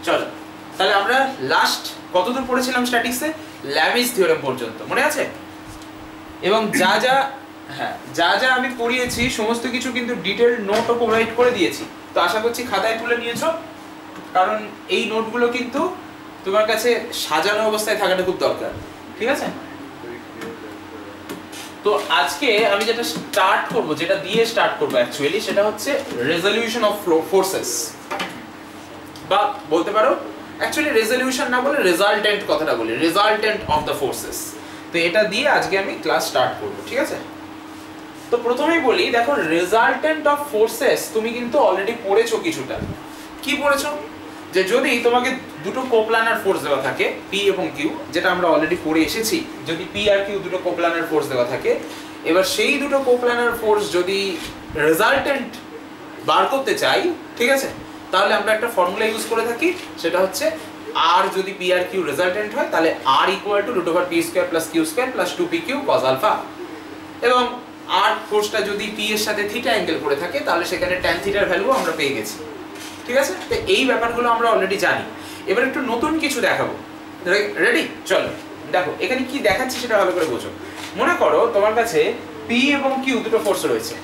চলো তাহলে আমরা লাস্ট কতদূর পড়েছিলাম স্ট্যাটিক্সে? ল্যামিস থিওরেম পর্যন্ত, মনে আছে? এবং যা যা আমি পড়িয়েছি সমস্ত কিছু কিন্তু ডিটেইল নোটও প্রোভাইড করে দিয়েছি। তো আশা করছি খাতায় তুলে নিয়েছো, কারণ এই নোটগুলো কিন্তু তোমার কাছে সাজানো অবস্থায় থাকাটা খুব দরকার, ঠিক আছে? তো আজকে আমি যেটা স্টার্ট করব, যেটা দিয়ে স্টার্ট করব অ্যাকচুয়ালি, সেটা হচ্ছে রেজলিউশন অফ ফোর্সেস, বা বলতে পারো অ্যাকচুয়ালি রেজলিউশন না বলে রেজাল্টেন্ট কথাটা বলি, রেজাল্টেন্ট অফ দ্য ফোর্সেস। তো এটা দিয়ে আজকে আমি ক্লাস স্টার্ট করব, ঠিক আছে? তো প্রথমেই বলি, দেখো রেজাল্টেন্ট অফ ফোর্সেস তুমি কিন্তু অলরেডি পড়েছো কিছুটা। কি পড়েছো? যে যদি তোমাকে দুটো কোপ্লানার ফোর্স দেওয়া থাকে পি এবং কিউ, যেটা আমরা অলরেডি পড়ে এসেছি, যদি পি আর কিউ দুটো কোপ্লানার ফোর্স দেওয়া থাকে, এবার সেই দুটো কোপ্লানার ফোর্স যদি রেজাল্টেন্ট বার করতে চাই, ঠিক আছে, তাহলে আমরা একটা ফর্মুলা ইউজ করে থাকি, সেটা হচ্ছে আর যদি পি আর কিউ রেজাল্টেন্ট হয় তাহলে আর equal to root over P square plus Q square plus 2pq cos alpha. এবং আর ফোর্সটা যদি পি এর সাথে থিটা অ্যাঙ্গেল করে থাকে তাহলে সেখানে ট্যান থিটার ভ্যালু আমরা পেয়ে গেছি, ঠিক আছে? তো এই ব্যাপারগুলো আমরা অলরেডি জানি। এবার একটু নতুন কিছু দেখাবো, রেডি? চলো দেখো এখানে কি দেখাচ্ছি সেটা ভালো করে বোঝো। মনে করো তোমার কাছে পি এবং কিউ দুটো ফোর্স রয়েছে,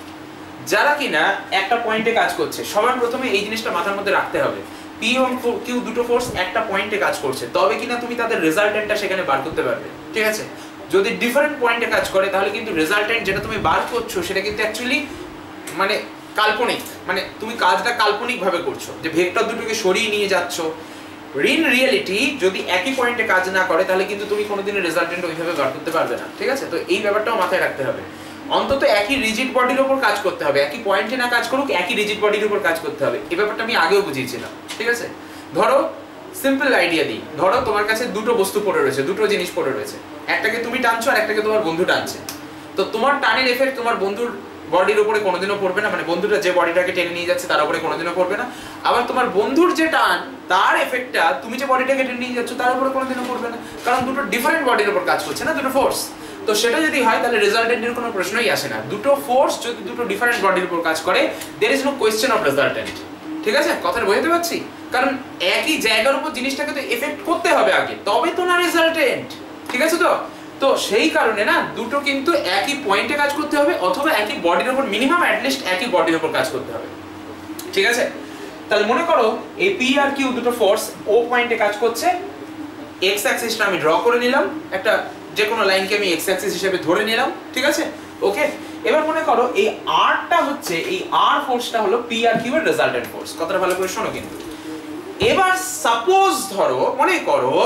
যারা কিনা একটা পয়েন্টে কাজ করছে। সবার প্রথমে এই জিনিসটা মাথার মধ্যে রাখতে হবে, পি এবং কিউ দুটো ফোর্স একটা পয়েন্টে কাজ করছে, তবে কিনা তুমি তাদের রেজাল্টেন্টটা সেখানে বার করতে পারবে, ঠিক আছে? যদি ডিফারেন্ট পয়েন্টে কাজ করে তাহলে কিন্তু রেজাল্টেন্ট যেটা তুমি বার করছো সেটা কিন্তু অ্যাকচুয়ালি মানে কাল্পনিক, মানে তুমি কাজটা কাল্পনিক ভাবে করছো, যে ভেক্টর দুটোকে সরিয়ে নিয়ে যাচ্ছ। ইন রিয়েলিটি যদি একই পয়েন্টে কাজ না করে তাহলে কিন্তু তুমি কোনোদিনই রেজাল্টেন্ট ওইভাবে বার করতে পারবে না, ঠিক আছে? তো এই ব্যাপারটাও মাথায় রাখতে হবে। অন্তত একই রিজিড বডির উপর কাজ করতে হবে, একই পয়েন্টে না কাজ করুক, একই রিজিড বডির উপর কাজ করতে হবে। এই ব্যাপারটা আমি আগেও বুঝিয়েছিলাম, ঠিক আছে? ধরো সিম্পল আইডিয়া দিই, ধরো তোমার কাছে দুটো বস্তু পড়ে রয়েছে, দুটো জিনিস পড়ে রয়েছে, একটাকে তুমি টানছো আর একটাকে তোমার বন্ধু টানছে। তো তোমার টানের এফেক্ট তোমার বন্ধুর বডির উপরে কোনোদিনও পড়বে না, মানে বন্ধুটা যে বডিটাকে টেনে নিয়ে যাচ্ছে তার উপরে কোনোদিনও পড়বে না। আবার তোমার বন্ধুর যে টান তার এফেক্টটা তুমি যে বডিটাকে টেনে নিয়ে যাচ্ছ তার উপরে কোনোদিনও পড়বে না, কারণ দুটো ডিফারেন্ট বডির উপর কাজ করছে না, দুটো ফোর্স। তো সেটা যদি হয় তাহলে রেজাল্টেন্টের কোনো প্রশ্নই আসে না। দুটো ফোর্স যদি দুটো ডিফারেন্ট বডির উপর কাজ করে, there is no question of resultant, ঠিক আছে? কথাটা বোঝাতে পারছি? কারণ একই জায়গার উপর জিনিসটাকে তো এফেক্ট করতে হবে আগে, তবে তো না রেজাল্টেন্ট, ঠিক আছে? তো তো সেই কারণে না দুটো কিন্তু একই পয়েন্টে কাজ করতে হবে, অথবা একই বডির উপর, মিনিমাম অ্যাটলিস্ট একই বডির উপর কাজ করতে হবে, ঠিক আছে? তাহলে মনে করো এই পি আর কিউ দুটো ফোর্স ও পয়েন্টে কাজ করছে। এক্স অ্যাক্সিসটা আমি ড্র করে নিলাম, একটা যে কোনো লাইনকে আমি এক্স অ্যাক্সিস হিসেবে ধরে নিলাম, ঠিক আছে? ওকে, এবার মনে করো এই আরটা হচ্ছে, এই আর ফোর্সটা হলো পি আর কিউ এর রেজাল্টেন্ট ফোর্স। কথাটা ভালো করে শোনো কিন্তু। এবার সাপোজ ধরো মনে করো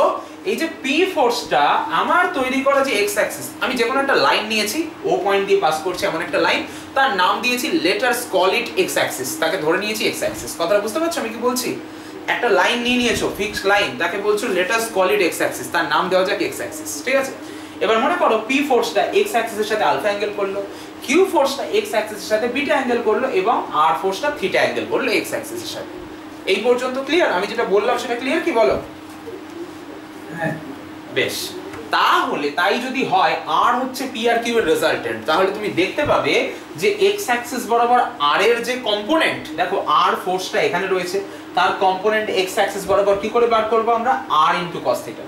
এই যে পি ফোর্সটা আমার তৈরি করা যে এক্স অ্যাক্সিস, আমি যে কোনো একটা লাইন নিয়েছি, ও পয়েন্ট দিয়ে পাস করছে এমন একটা লাইন, তার নাম দিয়েছি letters call it x Axis, তাকে ধরে নিয়েছি এক্স অ্যাক্সিস। কথাটা বুঝতে পারছো আমি কি বলছি? একটা লাইন নিয়ে নিয়েছো, ফিক্সড লাইন, তাকে বলছো letters call it x Axis, তার নাম দেওয়া যাক এক্স অ্যাক্সিস, ঠিক আছে? এবার মনে করো পি ফোর্সটা এক্স অ্যাক্সিসের সাথে আলফা অ্যাঙ্গেল করলো, কিউ ফোর্সটা এক্স অ্যাক্সিসের সাথে বিটা অ্যাঙ্গেল করলো, এবং আর ফোর্সটা থিটা অ্যাঙ্গেল করলো এক্স অ্যাক্সিসের সাথে। এই পর্যন্ত ক্লিয়ার? আমি যেটা বললাম সেটা ক্লিয়ার কি বলো? হ্যাঁ, বেশ। তাহলে তাই যদি হয় আর হচ্ছে পি আর কিউ এর রেজাল্টেন্ট, তাহলে তুমি দেখতে পাবে যে এক্স অ্যাক্সিস বরাবর আর এর যে কম্পোনেন্ট, দেখো আর ফোর্সটা এখানে রয়েছে, তার কম্পোনেন্ট এক্স অ্যাক্সিস বরাবর কি করে বার করব আমরা? আর ইনটু cos থিটা,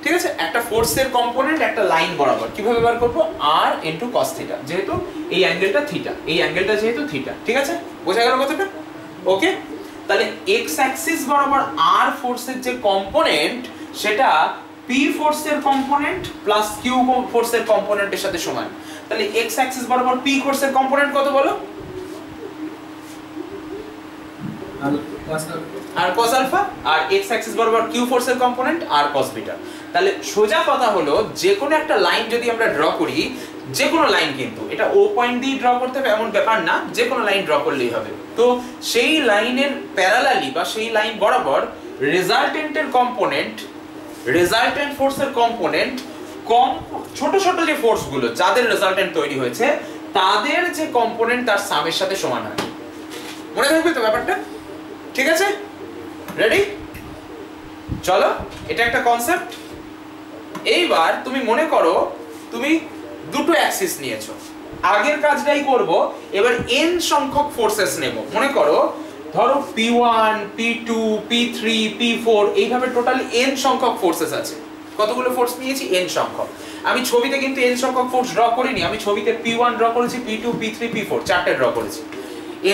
ঠিক আছে? একটা ফোর্সের কম্পোনেন্ট একটা লাইন বরাবর কিভাবে বার করব? আর ইনটু cos থিটা, যেহেতু এই অ্যাঙ্গেলটা থিটা, এই অ্যাঙ্গেলটা যেহেতু থিটা, ঠিক আছে? বোঝা গেল কথাটা? ওকে, তাহলে এক্স অ্যাক্সিস বরাবর আর ফোর্সের যে কম্পোনেন্ট সেটা পি ফোর্সের কম্পোনেন্ট প্লাস কিউ ফোর্সের কম্পোনেন্টের সাথে সমান। তাহলে এক্স অ্যাক্সিস বরাবর পি ফোর্সের কম্পোনেন্ট কত বলো? আর cos আলফা, আর এক্স অ্যাক্সিস বরাবর কিউ ফোর্সের কম্পোনেন্ট আর cos বিটা। তাহলে সোজা কথা হলো যে কোনো একটা লাইন যদি আমরা ড্র করি, যে কোনো লাইন, কিন্তু এটা ও পয়েন্ট দিয়ে ড্র করতে হবে এমন ব্যাপার না, যে কোনো লাইন ড্র করলেই হবে। তো সেই লাইনের প্যারালালি বা সেই লাইন বরাবর রেজাল্টেন্টের কম্পোনেন্ট, রেজাল্টেন্ট ফোর্সের কম্পোনেন্ট কম, ছোট ছোট যে ফোর্সগুলো যাদের রেজাল্টেন্ট তৈরি হয়েছে তাদের যে কম্পোনেন্ট তার সামের সাথে সমান হয়। মনে থাকবে তো ব্যাপারটা? ঠিক আছে, রেডি? চলো, এটা একটা কনসেপ্ট। এইবার তুমি মনে করো তুমি দুটো অ্যাক্সিস নিয়েছো, আগের কাজটাই করব, এবার n সংখ্যক ফোর্সেস নেব। মনে করো ধরো P1 P2 P3 P4 এইভাবে টোটাল n সংখ্যক ফোর্সেস আছে। কতগুলো ফোর্স নিয়েছি? n সংখ্যক। আমি ছবিতে কিন্তু n সংখ্যক ফোর্স ড্র করিনি, আমি ছবিতে P1 ড্র করেছি, P2 P3 P4 চারটে ড্র করেছি।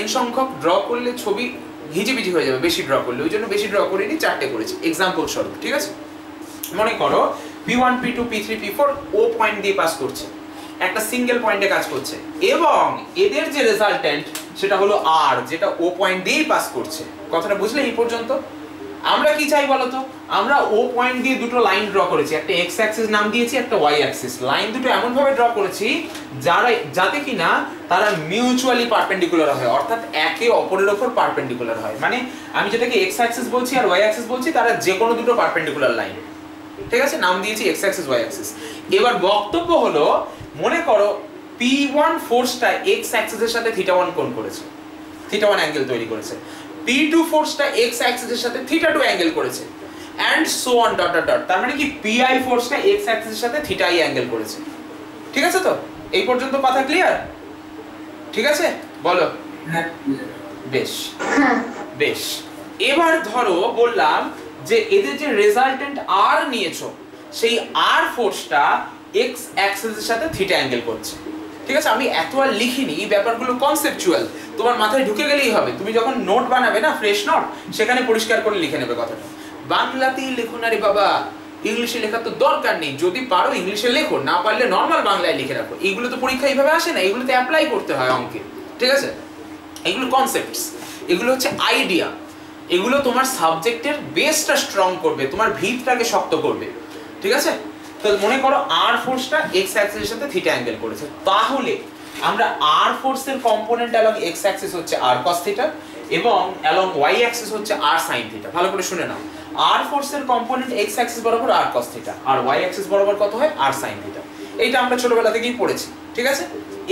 n সংখ্যক ড্র করলে ছবি ঘিজিবিজি হয়ে যাবে বেশি ড্র করলে, ওই জন্য বেশি ড্র করিনি, চারটে করেছি এক্সাম্পল স্বরূপ। ঠিক আছে, মনে করো P1 P2 P3 P4 ও পয়েন্ট দিয়ে পাস করছে, একটা সিঙ্গেল পয়েন্টে কাজ করছে, এবং এদের যে রেজাল্টেন্ট সেটা হলো r, যেটা ও পয়েন্ট দিয়েই পাস করছে। কথাটা বুঝলে এই পর্যন্ত? আমরা কি চাই বলতো? আমরা ও পয়েন্ট দিয়ে দুটো লাইন ড্র করেছি, একটা x অ্যাক্সিস নাম দিয়েছি, একটা y অ্যাক্সিস। লাইন দুটো এমন ভাবে ড্র করেছি যাতে কিনা তারা মিউচুয়ালি পারপেন্ডিকুলার হয়, অর্থাৎ একে অপরের উপর পারপেন্ডিকুলার হয়। মানে আমি যেটাকে x অ্যাক্সিস বলছি আর y অ্যাক্সিস বলছি, তারা যে কোনো দুটো পারপেন্ডিকুলার লাইন। ঠিক আছে, নাম দিয়েছি x অ্যাক্সিস y অ্যাক্সিস। এবার বক্তব্য হলো, মনে করো P1 ফোর্সটা x অ্যাক্সিসের সাথে θ1 কোণ করেছে, θ1 অ্যাঙ্গেল তৈরি করেছে। P2 ফোর্সটা x অ্যাক্সিসের সাথে θ2 অ্যাঙ্গেল করেছে, and so on dot dot dot. তার মানে কি PI ফোর্সটা x অ্যাক্সিসের সাথে θi অ্যাঙ্গেল করেছে। ঠিক আছে তো? এই পর্যন্ত কথা ক্লিয়ার? ঠিক আছে, বলো। বেশ বেশ। এবার ধরো বললাম যে এদের যে রেজাল্টেন্ট r নিয়েছো, সেই r ফোর্সটা x অ্যাক্সিসের সাথে θ অ্যাঙ্গেল করছে। ঠিক আছে, আমি এত আর লিখিনি, এই ব্যাপারগুলো কনসেপচুয়াল, তোমার মাথায় ঢুকে গেলেই হবে। তুমি যখন নোট বানাবে না, ফ্রেশ নোট, সেখানে পরিষ্কার করে লিখে নেবে কথাটা। বাংলাতেই লেখো না রে বাবা, ইংলিশে লেখার তো দরকার নেই। যদি পারো ইংলিশে লেখো, না পারলে নর্মাল বাংলায় লিখে রাখো। এইগুলো তো পরীক্ষা এইভাবে আসে না, এগুলোতে অ্যাপ্লাই করতে হয় অঙ্কে। ঠিক আছে, এগুলো কনসেপ্টস, এগুলো হচ্ছে আইডিয়া, এগুলো তোমার সাবজেক্টের বেসটা স্ট্রং করবে, তোমার ভিতটাকে শক্ত করবে। ঠিক আছে, তো মনে করো r ফোর্সটা x অ্যাক্সিসের সাথে θ অ্যাঙ্গেল করেছে, তাহলে আমরা r ফোর্সের কম্পোনেন্ট অ্যালং x অ্যাক্সিস হচ্ছে r cos θ এবং অ্যালং y অ্যাক্সিস হচ্ছে r sin θ। ভালো করে শুনে নাও, r ফোর্সের কম্পোনেন্ট x অ্যাক্সিস বরাবর r cos θ আর y অ্যাক্সিস বরাবর কত হয়? r sin θ। এইটা আমরা ছোটবেলা থেকেই পড়েছি। ঠিক আছে,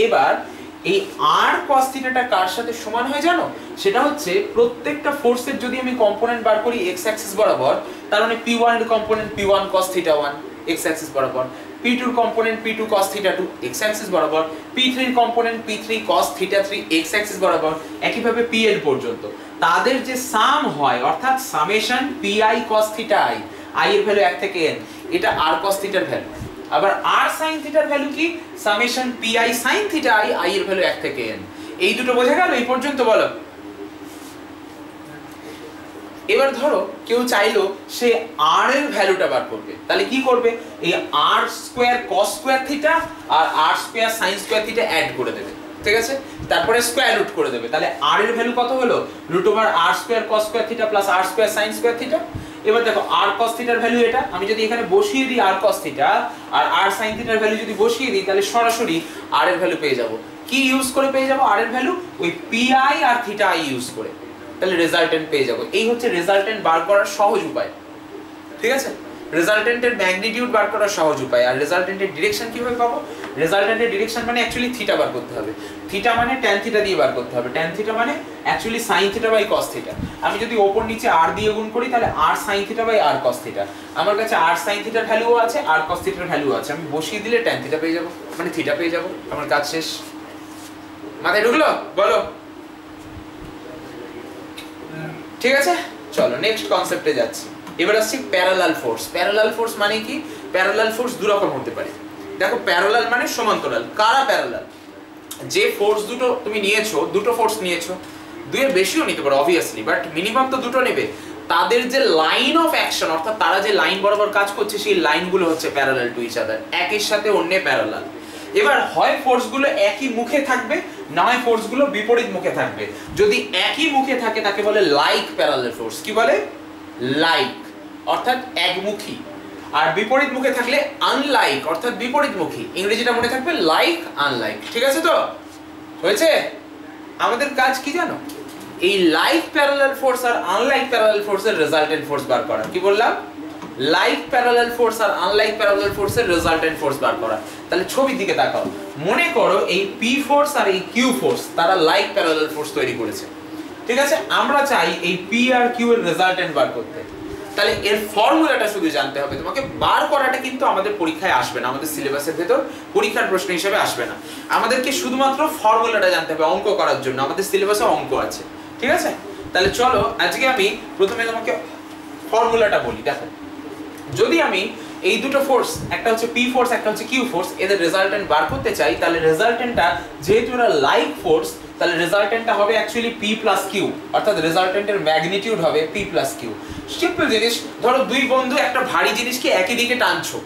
এবার এই r cos θ টা কার সাথে সমান হয় জানো? সেটা হচ্ছে প্রত্যেকটা ফোর্সের যদি আমি কম্পোনেন্ট বার করি x অ্যাক্সিস বরাবর, তার মানে P1 এর component P1 cos θ1 x Axis বরাবর, P2 এর component P2 cos θ2 x Axis বরাবর, P3 এর component P3 cos θ3 x Axis বরাবর, একইভাবে Pn পর্যন্ত তাদের যে সাম হয়, অর্থাৎ summation pi cos θi, i এর ভ্যালু 1 থেকে n, এটা r cos θ এর ভ্যালু। আবার r sin θ এর ভ্যালু কি? Summation pi sin θi, i এর ভ্যালু 1 থেকে n। এই দুটো বোঝা গেল এই পর্যন্ত? বলো। এবার ধরো কেউ চাইলো সে r এর ভ্যালুটা বার করবে, তাহলে কি করবে? এই r স্কয়ার cos স্কয়ার θ আর r square sin square θ add করে দেবে। ঠিক আছে, তারপরে স্কয়ার রুট করে দেবে। তাহলে r এর ভ্যালু কত হলো? √r square cos square θ plus r square sin square θ। এবার দেখো r cos θ এর ভ্যালু এটা, আমি যদি এখানে বসিয়ে দিই r cos θ আর r sin θ এর ভ্যালু যদি বসিয়ে দিই, তাহলে সরাসরি r এর ভ্যালু পেয়ে যাব। কি ইউজ করে পেয়ে যাব r এর ভ্যালু? ওই pi আর θi ইউজ করে, তাহলে রেজাল্টেন্ট পেয়ে যাব। এই হচ্ছে রেজাল্টেন্ট বার করার সহজ উপায়। ঠিক আছে, রেজাল্টেন্টের ম্যাগনিটিউড বার করার সহজ উপায়। আর রেজাল্টেন্টের ডিরেকশন কিভাবে পাবো? রেজাল্টেন্টের ডিরেকশন মানে অ্যাকচুয়ালি থিটা বার করতে হবে। থিটা মানে tan থিটা দিয়ে বার করতে হবে। tan থিটা মানে actually sin theta by cos theta. আমি যদি ওপর নিচে r দিয়ে গুণ করি, তাহলে r sin theta by r cos theta. আমার কাছে r sin থিটার ভ্যালুও আছে, r cos থিটার ভ্যালু আছে। আমি বসিয়ে দিলে tan থিটা পেয়ে যাব, মানে থিটা পেয়ে যাব। আমার কাজ শেষ। মাথায় ঢুকলো? বলো। ঠিক আছে, চলো নেক্সট কনসেপ্টে যাচ্ছি। এবার আসছি প্যারালাল ফোর্স। প্যারালাল ফোর্স মানে কি? প্যারালাল ফোর্স দুই রকম হতে পারে। দেখো, প্যারালাল মানে সমান্তরাল। কারা প্যারালাল? যে ফোর্স দুটো তুমি নিয়েছো, দুটো ফোর্স নিয়েছো, দুইয়ের বেশিও নিতে পারো অবভিয়াসলি, বাট মিনিমাম তো দুটো নেবে। তাদের যে লাইন অফ অ্যাকশন, অর্থাৎ তারা যে লাইন বরাবর কাজ করছে, সেই লাইনগুলো হচ্ছে প্যারালাল টু ইচ আদার, একের সাথে অন্যে প্যারালাল। এবার হয় ফোর্সগুলো একই মুখে থাকবে, না হয় ফোর্সগুলো বিপরীত মুখে থাকবে। যদি একই মুখে থাকে তাকে বলে লাইক প্যারালাল ফোর্স। কি বলে? লাইক, অর্থাৎ একমুখী। আর বিপরীত মুখে থাকলে আনলাইক, অর্থাৎ বিপরীতমুখী। ইংরেজিটা মনে থাকবে লাইক, আনলাইক। ঠিক আছে তো? হয়েছে? আমাদের কাজ কি জানো? এই লাইক প্যারালাল ফোর্স আর আনলাইক প্যারালাল ফোর্সের রেজাল্টেন্ট ফোর্স বার করা। কি বললাম? লাইক প্যারালাল ফোর্স আর আনলাইক প্যারালাল ফোর্সের রেজাল্টেন্ট ফোর্স বার করা। তাহলে ছবির দিকে তাকাও, মনে করো এই পি ফোর্স আর এই কিউ ফোর্স, তারা লাইক প্যারালাল ফোর্স তৈরি করেছে। ঠিক আছে, আমরা চাই এই পি আর কিউ এর রেজাল্টেন্ট বার করতে। তাহলে এর ফর্মুলাটা শুধু জানতে হবে তোমাকে। বার করাটা কিন্তু আমাদের পরীক্ষায় আসবে না, আমাদের সিলেবাসের ভেতর পরীক্ষার প্রশ্ন হিসেবে আসবে না। আমাদেরকে শুধুমাত্র ফর্মুলাটা জানতে হবে অঙ্ক করার জন্য। আমাদের সিলেবাসে অঙ্ক আছে। ঠিক আছে, তাহলে চলো আজকে আমি প্রথমে তোমাকে ফর্মুলাটা বলি। দেখো, যদি আমি এই দুটো ফোর্স, একটা হচ্ছে পি ফোর্স একটা হচ্ছে কিউ ফোর্স, এদের রেজাল্টেন্ট বার করতে চাই, তাহলে রেজাল্টেন্টটা যেহেতু এরা লাইক ফোর্স, তাহলে রেজাল্টেন্টটা হবে অ্যাকচুয়ালি পি প্লাস কিউ, অর্থাৎ রেজাল্টেন্টের ম্যাগনিটিউড হবে পি প্লাস কিউ। সিম্পল জিনিস, ধরো দুই বন্ধু একটা ভারী জিনিসকে একই দিকে টানছো,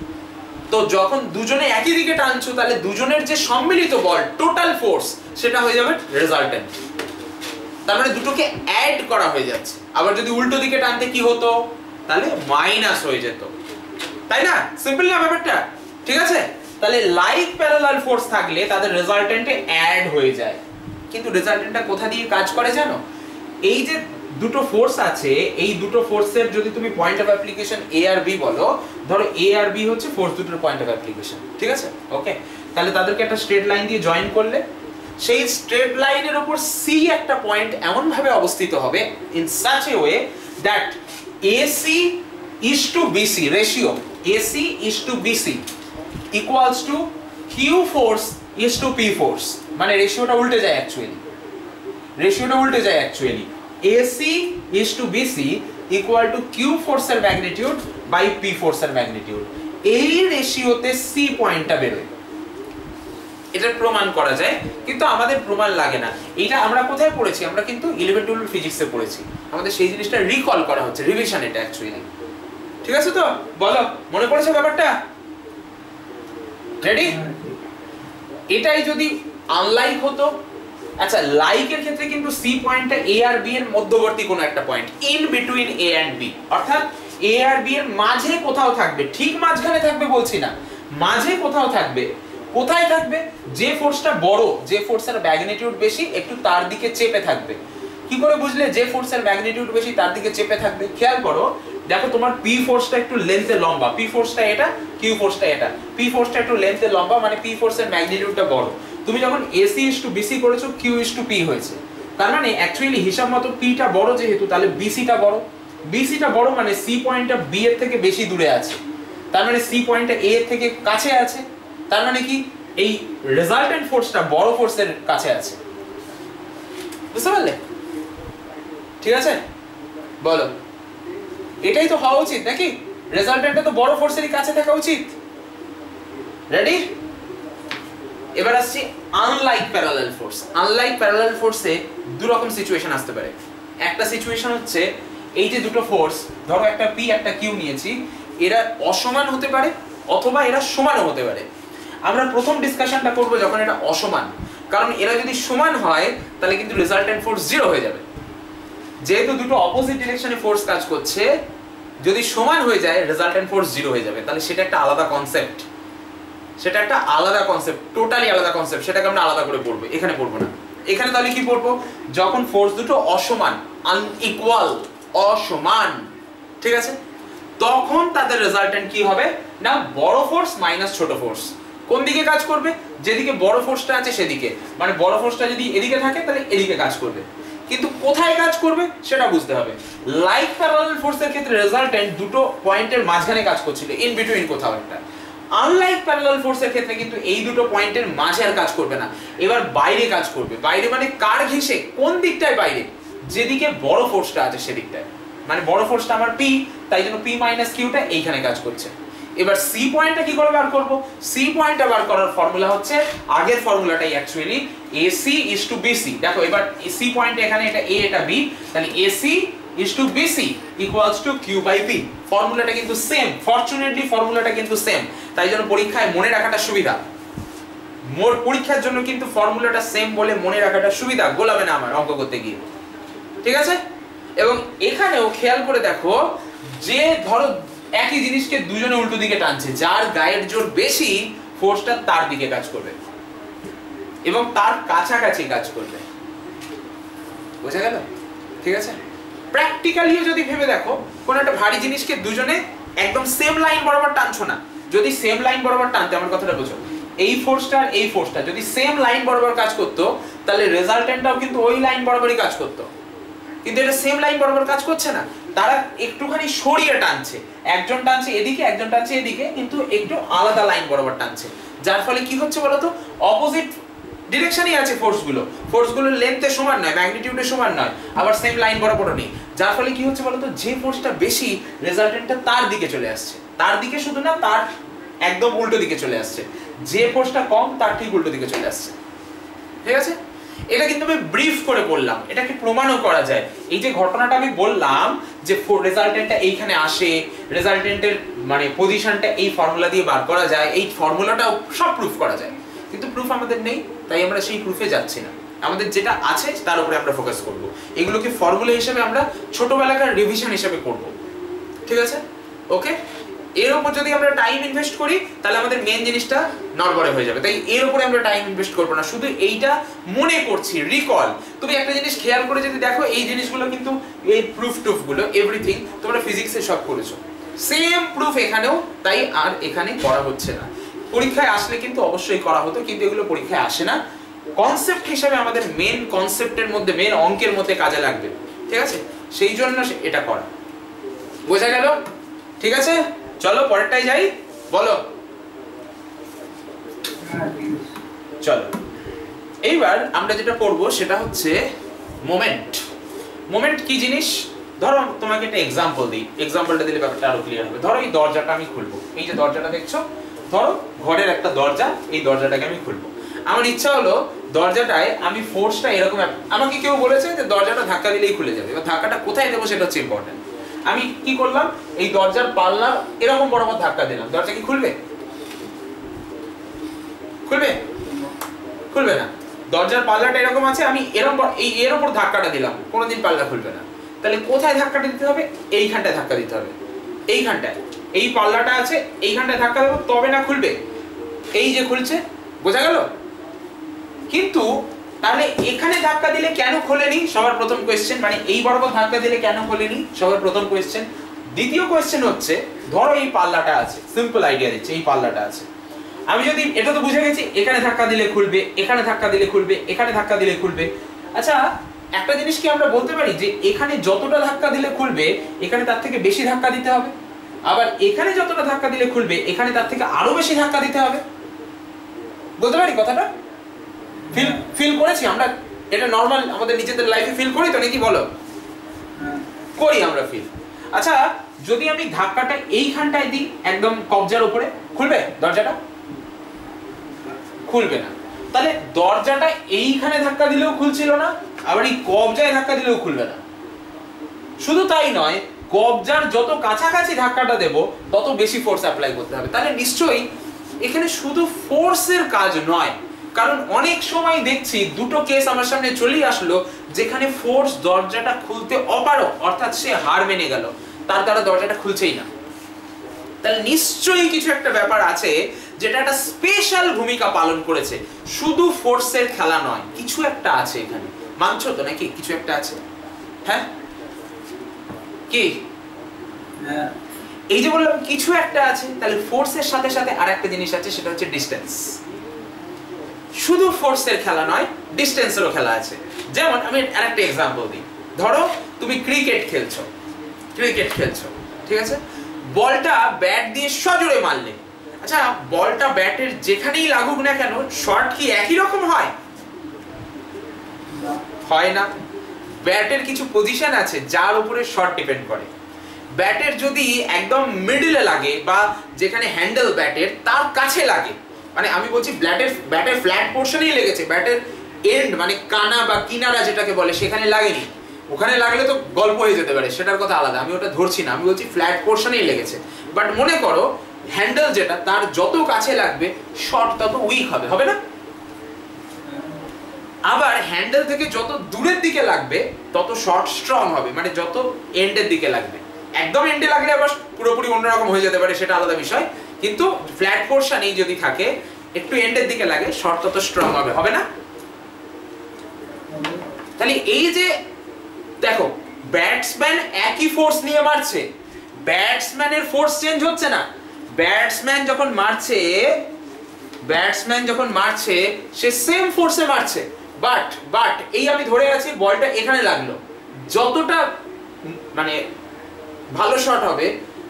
তো যখন দুজনে একই দিকে টানছো তাহলে দুজনের যে সম্মিলিত বল, টোটাল ফোর্স, সেটা হয়ে যাবে রেজাল্টেন্ট। তার মানে দুটোকে অ্যাড করা হয়ে যাচ্ছে। আবার যদি উল্টো দিকে টানতে কি হতো, তাহলে মাইনাস হয়ে যেত, তাই না? সিম্পল না ব্যাপারটা? ঠিক আছে, তাহলে লাইক প্যারালাল ফোর্স থাকলে তাদের রেজাল্টেন্টে অ্যাড হয়ে যায়। কিন্তু রেজাল্টেন্টটা কোথা দিয়ে কাজ করে জানো? এই যে দুটো ফোর্স আছে, এই দুটো ফোর্সের যদি তুমি পয়েন্ট অফ অ্যাপ্লিকেশন এ আর বি বলো, ধরো এ আর বি হচ্ছে ফোর্স দুটোর পয়েন্ট অফ অ্যাপ্লিকেশন, ঠিক আছে? ওকে, তাহলে তাদেরকে একটা স্ট্রেট লাইন দিয়ে জয়েন করলে, সেই স্ট্রেট লাইনের উপর সি একটা পয়েন্ট এমন ভাবে অবস্থিত হবে in such a way that AC is to BC ratio, AC is to BC equals to Q force is to P force. মানে রেশিওটা উল্টে যায় অ্যাকচুয়ালি, রেশিওটা উল্টে যায় actually. AC is to BC equal to Q ফোর্সের magnitude by P ফোর্সের magnitude. এই রেশিওতে সি পয়েন্টটা বেরোয়। এটা প্রমাণ করা যায়, কিন্তু আমাদের প্রমাণ লাগে না। এটা আমরা কোথায় পড়েছি? আমরা কিন্তু 11-12 ফিজিক্সে পড়েছি। আমাদের সেই জিনিসটা রিকল করা হচ্ছে, রিভিশন এটা অ্যাকচুয়ালি। ঠিক আছে তো? বলো, মনে পড়েছে ব্যাপারটা? রেডি? এটাই যদি আনলাইক হতো, আচ্ছা লাইকের ক্ষেত্রে কিন্তু সি পয়েন্টটা এ আর বি এর মধ্যবর্তী কোনো একটা point, in between A and B, অর্থাৎ এ আর বি এর মাঝে কোথাও থাকবে, ঠিক মাঝখানে থাকবে বলছি না, মাঝে কোথাও থাকবে। কোথায় থাকবে? যে ফোর্সটা বড়, যে ফোর্সের ম্যাগনিটিউড বেশি, একটু তার দিকে চেপে থাকবে। কি করে বুঝলে যে ফোর্সের ম্যাগনিটিউড বেশি তার দিকে চেপে থাকবে? খেয়াল করো, দেখো তোমার পি ফোর্সটা একটু লেন্থে লম্বা, পি ফোর্সটা এটা, কিউ ফোর্সটা এটা, পি ফোর্সটা একটু লেন্থে লম্বা, মানে পি ফোর্সের ম্যাগনিটিউডটা বড়। তুমি যখন এসি ইজ টু বিসি করেছো, কিউ ইজ টু পি হয়েছে, তার মানে অ্যাকচুয়ালি হিসাব মতো পিটা বড় যেহেতু, তাহলে বিসিটা বড়। বিসিটা বড় মানে সি পয়েন্টটা বি এর থেকে বেশি দূরে আছে, তার মানে সি পয়েন্টটা এ এর থেকে কাছে আছে, তার মানে কি এই রেজাল্টেন্ট ফোর্সটা বড় ফোর্সের কাছে আছে। বুঝতে পারলে? ঠিক আছে, বলো, এটাই তো হওয়া উচিত নাকি? রেজাল্টেন্টটা তো বড় ফোর্সেরই কাছে থাকা উচিত। রেডি? এবার আসছি unlike parallel force. Unlike parallel ফোর্সে দু রকম সিচুয়েশন আসতে পারে। একটা সিচুয়েশন হচ্ছে, এই যে দুটো ফোর্স, ধরো একটা পি একটা কিউ নিয়েছি, এরা অসমান হতে পারে অথবা এরা সমানও হতে পারে। আমরা প্রথম ডিসকাশনটা করব যখন এটা অসমান, কারণ এরা যদি সমান হয় তাহলে কিন্তু রেজাল্টেন্ট ফোর্স জিরো হয়ে যাবে। যেহেতু দুটো অপোজিট ডিরেকশনে ফোর্স কাজ করছে, যদি সমান হয়ে যায় রেজাল্টেন্ট ফোর্স জিরো হয়ে যাবে। তাহলে সেটা একটা আলাদা কনসেপ্ট, সেটা একটা আলাদা কনসেপ্ট, টোটালি আলাদা কনসেপ্ট, সেটাকে আমরা আলাদা করে পড়বো, এখানে পড়বো না। এখানে তাহলে কি পড়বো? যখন ফোর্স দুটো অসমান, আনইকুয়াল, অসমান, ঠিক আছে, তখন তাদের রেজাল্টেন্ট কি হবে না, বড় ফোর্স মাইনাস ছোট ফোর্স। কোন দিকে কাজ করবে? যেদিকে বড় ফোর্সটা আছে সেদিকে, মানে বড় ফোর্সটা যদি এদিকে থাকে তাহলে এদিকে কাজ করবে। কিন্তু কোথায় কাজ করবে সেটা বুঝতে হবে। লাইক প্যারালাল ফোর্সের ক্ষেত্রে রেজাল্টেন্ট দুটো পয়েন্টের মাঝখানে কাজ করছিল, ইন বিটুইন কোথাও একটা। আনলাইক প্যারালাল ফোর্সের ক্ষেত্রে কিন্তু এই দুটো পয়েন্টের মাঝে আর কাজ করবে না, এবার বাইরে কাজ করবে। বাইরে মানে কার ঘেঁষে? কোন দিকটায় বাইরে? যেদিকে বড় ফোর্সটা আছে সেদিকটায়, মানে বড় ফোর্সটা আমার পি, তাই জন্য পি মাইনাস কিউটা এইখানে কাজ করছে। এবার সি পয়েন্টটা কি করে বার করব? সি পয়েন্টটা বার করার ফর্মুলা হচ্ছে আগের ফর্মুলাটাই actually, AC is to BC. দেখো এবার সি পয়েন্ট এখানে এটা এ এটা বি, তাহলে AC is to BC equals to Q by P. ফর্মুলাটা কিন্তু সেম, ফরচুনেটলি ফর্মুলাটা কিন্তু সেম, তাই জন্য পরীক্ষায় মনে রাখাটা সুবিধা। মোর পরীক্ষার জন্য কিন্তু ফর্মুলাটা সেম বলে মনে রাখাটা সুবিধা, গোলাবে না আমার অঙ্ক করতে গিয়ে, ঠিক আছে? এবং এখানেও খেয়াল করে দেখো, যে ধরো একই জিনিসকে দুজনে উল্টো দিকে টানছে, যার গায়ের জোর বেশি ফোর্সটা তার দিকে কাজ করবে এবং তার কাছাকাছি কাজ করবে। বোঝা গেল? ঠিক আছে? প্র্যাকটিক্যালিও যদি ভেবে দেখো, কোন একটা ভারী জিনিসকে দুজনে একদম সেম লাইন বরাবর টানছো না, যদি সেম লাইন বরাবর টানতে, আমার কথাটা বুঝো, এই ফোর্সটা আর এই ফোর্সটা যদি সেম লাইন বরাবর কাজ করতো, তাহলে রেজাল্টেন্টটাও কিন্তু ওই লাইন বরাবরই কাজ করতো। কিন্তু এটা সেম লাইন বরাবর কাজ করছে না, তারা একটুখানি সরিয়ে টানছে, একজন টানছে এদিকে একজন টানছে এদিকে, কিন্তু একটু আলাদা লাইন বরাবর টানছে। যার ফলে কি হচ্ছে বলতো, অপোজিট ডিরেকশনই আছে ফোর্সগুলোর লেন্থে সমান নয়, ম্যাগনিটিউডে সমান নয়, আবার সেম লাইন বরাবরও নেই, যার ফলে কি হচ্ছে বলতো, যে ফোর্সটা বেশি রেজাল্টেন্টটা তার দিকে চলে আসছে, তার দিকে শুধু না, তার একদম উল্টো দিকে চলে আসছে, যে ফোর্সটা কম তার ঠিক উল্টো দিকে চলে আসছে। ঠিক আছে, এটা কিন্তু আমি ব্রিফ করে বললাম, এটাকে প্রমাণও করা যায়। এই যে ঘটনাটা আমি বললাম যে রেজাল্টেন্টটা এইখানে আসে, রেজাল্টেন্টের মানে পজিশনটা এই ফর্মুলা দিয়ে বার করা যায়, এই ফর্মুলাটাও সব প্রুফ করা যায়, কিন্তু প্রুফ আমাদের নেই, তাই আমরা সেই প্রুফে যাচ্ছি না। আমাদের যেটা আছে তার উপরে আমরা ফোকাস করব, এগুলোকে ফর্মুলা হিসেবে আমরা ছোটবেলাকার রিভিশন হিসেবে করব। ঠিক আছে, ওকে। এর উপর যদি আমরা টাইম ইনভেস্ট করি তাহলে আমাদের মেন জিনিসটা নড়বড়ে হয়ে যাবে, তাই এর উপরে আমরা টাইম ইনভেস্ট করব না, শুধু এইটা মনে করছি, রিকল। তুমি একটা জিনিস খেয়াল করে যদি দেখো, এই জিনিসগুলো কিন্তু এই প্রুফ টুফগুলো এভরিথিং তোমরা ফিজিক্সে সব করেছো, সেম প্রুফ এখানেও, তাই আর এখানে করা হচ্ছে না। পরীক্ষায় আসলে কিন্তু অবশ্যই করা হতো, কিন্তু এগুলো পরীক্ষায় আসে না। কনসেপ্ট হিসেবে আমাদের মেন কনসেপ্টের মধ্যে, মেন অঙ্কের মধ্যে কাজে লাগবে। ঠিক আছে, সেই জন্য এটা করা। বোঝা গেল? ঠিক আছে, চলো পরেরটাই যাই। বলো। চলো, এইবার আমরা যেটা পড়বো সেটা হচ্ছে মোমেন্ট। মোমেন্ট কি জিনিস? ধরো তোমাকে একটা এক্সাম্পল দিই, এক্সাম্পলটা দিলে ব্যাপারটা আরো ক্লিয়ার হবে। ধরো এই দরজাটা আমি খুলবো, এই যে দরজাটা দেখছো, ধরো ঘরের একটা দরজা, এই দরজাটাকে আমি খুলবো। আমার ইচ্ছা হলো দরজাটায় আমি ফোর্সটা এরকম, আমাকে কেউ বলেছে যে দরজাটা ধাক্কা দিলেই খুলে যাবে, এবার ধাক্কাটা কোথায় দেবো সেটা হচ্ছে ইম্পর্টেন্ট। আমি কি করলাম, এই দরজার পাল্লা এরকম বরাবর ধাক্কা দিলাম, দরজা কি খুলবে? খুলবে? খুলবে না। দরজার পাল্লাটা এরকম আছে, আমি এরকম এর উপর ধাক্কাটা দিলাম, কোনোদিন পাল্লা খুলবে না। তাহলে কোথায় ধাক্কাটা দিতে হবে? এইখানটায় ধাক্কা দিতে হবে, এইখানটায়। এই পাল্লাটা আছে, এইখানটায় ধাক্কা দেবো, তবে না খুলবে। এই যে খুলছে, বোঝা গেল? কিন্তু তাহলে এখানে ধাক্কা দিলে কেন খোলেনি, সবার প্রথম কোয়েশ্চেন। মানে এই বরাবর ধাক্কা দিলে কেন খোলেনি, সবার প্রথম কোয়েশ্চেন। দ্বিতীয় কোয়েশ্চেন হচ্ছে, ধরো এই পাল্লাটা আছে, সিম্পল আইডিয়া দিচ্ছে, এই পাল্লাটা আছে, আমি যদি, এটা তো বুঝে গেছি এখানে ধাক্কা দিলে খুলবে, এখানে ধাক্কা দিলে খুলবে, এখানে ধাক্কা দিলে খুলবে। আচ্ছা, একটা জিনিস কি আমরা বলতে পারি যে এখানে যতটা ধাক্কা দিলে খুলবে, এখানে তার থেকে বেশি ধাক্কা দিতে হবে, আবার এখানে যতটা ধাক্কা দিলে খুলবে, এখানে তার থেকে আরো বেশি ধাক্কা দিতে হবে? বলতে পারি কথাটা? ফিল করেছি আমরা এটা? নরমাল আমাদের নিজেদের লাইফে ফিল করি তো নাকি, বলো? করি আমরা ফিল। আচ্ছা, যদি আমি ধাক্কাটা এইখানটায় দিই, একদম কবজার উপরে, খুলবে দরজাটা? খুলবে না। তাহলে দরজাটা এইখানে ধাক্কা দিলেও খুলছিল না, আবার এই কবজায় ধাক্কা দিলেও খুলবে না। শুধু তাই নয়, কবজার যত কাছাকাছি ধাক্কাটা দেব তত বেশি ফোর্স অ্যাপ্লাই করতে হবে। তাহলে নিশ্চয়ই এখানে শুধু ফোর্সের কাজ নয়, কারণ অনেক সময় দেখছি দুটো কেস আমার সামনে চলেই আসলো যেখানে ফোর্স দরজাটা খুলতে অপারক, অর্থাৎ সে হার মেনে গেল, তার দ্বারা দরজাটা খুলছেই না। তাহলে নিশ্চয়ই কিছু একটা ব্যাপার আছে যেটা একটা স্পেশাল ভূমিকা পালন করেছে, শুধু ফোর্সের খেলা নয়, কিছু একটা আছে এখানে। মানছো তো নাকি কিছু একটা আছে? হ্যাঁ কি? এই যে বললাম কিছু একটা আছে, তাহলে ফোর্সের সাথে সাথে আরেকটা জিনিস আছে, সেটা হচ্ছে ডিসটেন্স। শুধু ফোর্সের খেলা নয়, ডিসটেন্সেরও খেলা আছে। যেমন আমি আরেকটা এক্সাম্পল দিই, ধরো তুমি ক্রিকেট খেলছো, ঠিক আছে, বলটা ব্যাট দিয়ে সজোরে মারলে। আচ্ছা, বলটা ব্যাটের যেখানেই লাগুক না কেন, শট কি একই রকম হয়? হয় না। ব্যাটের কিছু পজিশন আছে যার উপরে শট ডিপেন্ড করে। ব্যাটের যদি একদম মিডলে লাগে, বা যেখানে হ্যান্ডেল ব্যাটের তার কাছে লাগে, মানে আমি বলছি ব্যাটের ফ্ল্যাট পোর্শনেই লেগেছে, ব্যাটের এন্ড মানে কানা বা কিনারা যেটাকে বলে সেখানে লাগেনি, ওখানে লাগলে তো গল্প হয়ে যেতে পারে, সেটার কথা আলাদা, আমি ওটা ধরছি না, আমি বলছি ফ্ল্যাট পোর্শনেই লেগেছে। বাট মনে করো হ্যান্ডেল যেটা, তার যত কাছে লাগবে শট তত উইক হবে, হবে না? আবার হ্যান্ডেল থেকে যত দূরের দিকে লাগবে তত শট স্ট্রং হবে, মানে যত এন্ডের দিকে লাগবে। একদম এন্ডে লাগলে আবার পুরোপুরি অন্যরকম হয়ে যেতে পারে, সেটা আলাদা বিষয়, কিন্তু ফ্ল্যাট পোর্শনেই যদি থাকে, একটু এন্ডের দিকে লাগে, শট তত স্ট্রং হবে, হবে না? তাহলে এই যে দেখো, ব্যাটসম্যান একই ফোর্স নিয়ে মারছে, ব্যাটসম্যানের ফোর্স চেঞ্জ হচ্ছে না। ব্যাটসম্যান যখন মারছে সে সেম ফোর্সে মারছে, বাট এই আমি ধরে আছি বলটা এখানে লাগলো, যতটা মানে ভালো শট হবে,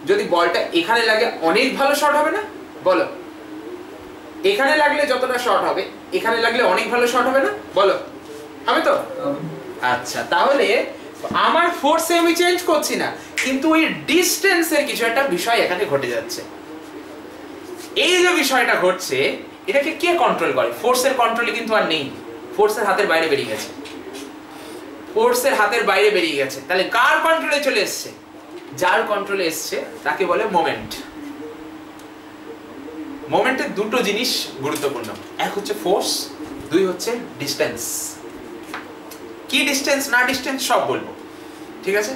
যদি বলটা এখানে লাগে অনেক ভালো শট হবে না? বলো, এখানে লাগলে যতটা শট হবে এখানে লাগলে অনেক ভালো শর্ট হবে না, বলো হবে তো? আচ্ছা, তাহলে আমার ফোর্সে আমি চেঞ্জ করছি না, কিন্তু ওই ডিস্টেন্সের কিছু একটা বিষয় এখানে ঘটে যাচ্ছে। এই যে বিষয়টা ঘটছে, এটাকে কে কন্ট্রোল করে? ফোর্সের কন্ট্রোলে কিন্তু আর নেই, ফোর্সের হাতের বাইরে বেরিয়ে গেছে, ফোর্সের হাতের বাইরে বেরিয়ে গেছে। তাহলে কার কন্ট্রোলে চলে এসছে? যার কন্ট্রোলে এসছে তাকে বলে মোমেন্ট। মোমেন্টের দুটো জিনিস গুরুত্বপূর্ণ, এক হচ্ছে ফোর্স, দুই হচ্ছে ডিস্টেন্স। কি ডিস্টেন্স না ডিস্টেন্স সব বলবো, ঠিক আছে?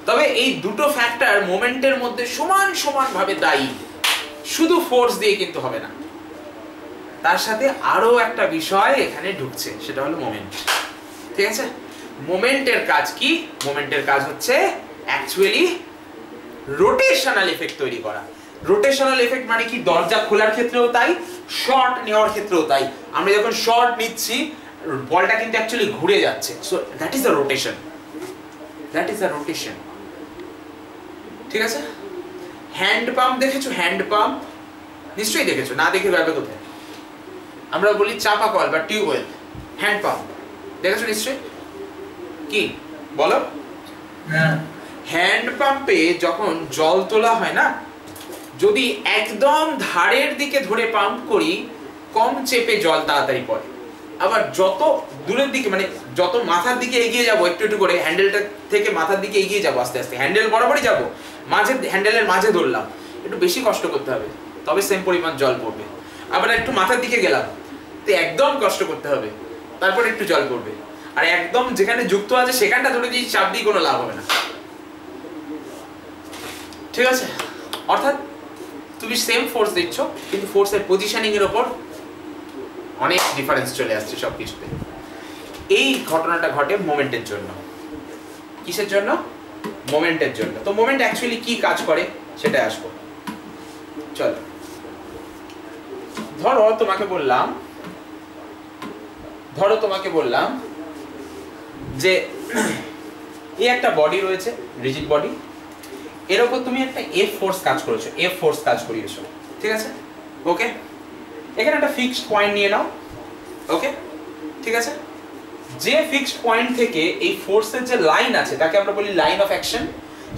তবে এই দুটো ফ্যাক্টর মোমেন্টের মধ্যে সমান সমান ভাবে দায়ী। শুধু ফোর্স দিয়ে কিন্তু হবে না, তার সাথে আরো একটা বিষয় এখানে ঢুকছে, সেটা হলো মোমেন্ট। ঠিক আছে? মোমেন্টের কাজ কি? মোমেন্টের কাজ হচ্ছে অ্যাকচুয়ালি রোটেশনাল এফেক্ট তৈরি করা। রোটেশনাল এফেক্ট মানে কি? দরজা খোলার ক্ষেত্রেও তাই, শট নেওয়ার ক্ষেত্রেও তাই। আমরা যখন শট নিচ্ছি বলটা কিন্তু অ্যাকচুয়ালি ঘুরে যাচ্ছে, so that is the rotation, that is the rotation. ঠিক আছে? হ্যান্ড পাম্প দেখেছো? হ্যান্ড পাম্প নিশ্চয়ই দেখেছো, না দেখে যাবে কোথায়? আমরা বলি চাপা কল বা টিউবওয়েল, হ্যান্ড পাম্প দেখেছো নিশ্চয়ই। কি বলো? হ্যান্ড পাম্পে যখন জল তোলা হয় না, যদি একদম ধারের দিকে ধরে পাম্প করি, কম চেপে জল তাড়াতাড়ি পড়ে। আবার যত দূরের দিকে, মানে যত মাথার দিকে এগিয়ে যাব, একটু একটু করে হ্যান্ডেলটা থেকে মাথার দিকে এগিয়ে যাব, আস্তে আস্তে হ্যান্ডেল বরাবরই যাব, মাঝে হ্যান্ডেলের মাঝে ধরলাম, একটু বেশি কষ্ট করতে হবে, তবে সেম পরিমাণ জল পড়বে। আবার একটু মাথার দিকে গেলাম, তো একদম কষ্ট করতে হবে, তারপর একটু জল পড়বে। আর একদম যেখানে যুক্ত আছে সেখানটা ধরে দিয়ে চাপ দিয়ে কোনো লাভ হবে না। ঠিক আছে? অর্থাৎ তুমি সেম ফোর্স দিচ্ছ, কিন্তু ফোর্সের পজিশনিং এর উপর অনেক ডিফারেন্স চলে আসছে সবকিছুতে। এই ঘটনাটা ঘটে মোমেন্টের জন্য। কিসের জন্য? মোমেন্টের জন্য। তো মোমেন্ট অ্যাকচুয়ালি কি কাজ করে সেটা আসবো। চলো, ধরো তোমাকে বললাম যে এই একটা বডি রয়েছে, রিজিড বডি, এর উপর তুমি একটা এফ ফোর্স কাজ করেছো, এফ ফোর্স কাজ করিয়েছো। ঠিক আছে? ওকে, এখানে একটা ফিক্সড পয়েন্ট নিয়ে নাও। ওকে, ঠিক আছে? যে ফিক্সড পয়েন্ট থেকে এই ফোর্সের যে লাইন আছে তাকে আমরা বলি লাইন অফ অ্যাকশন।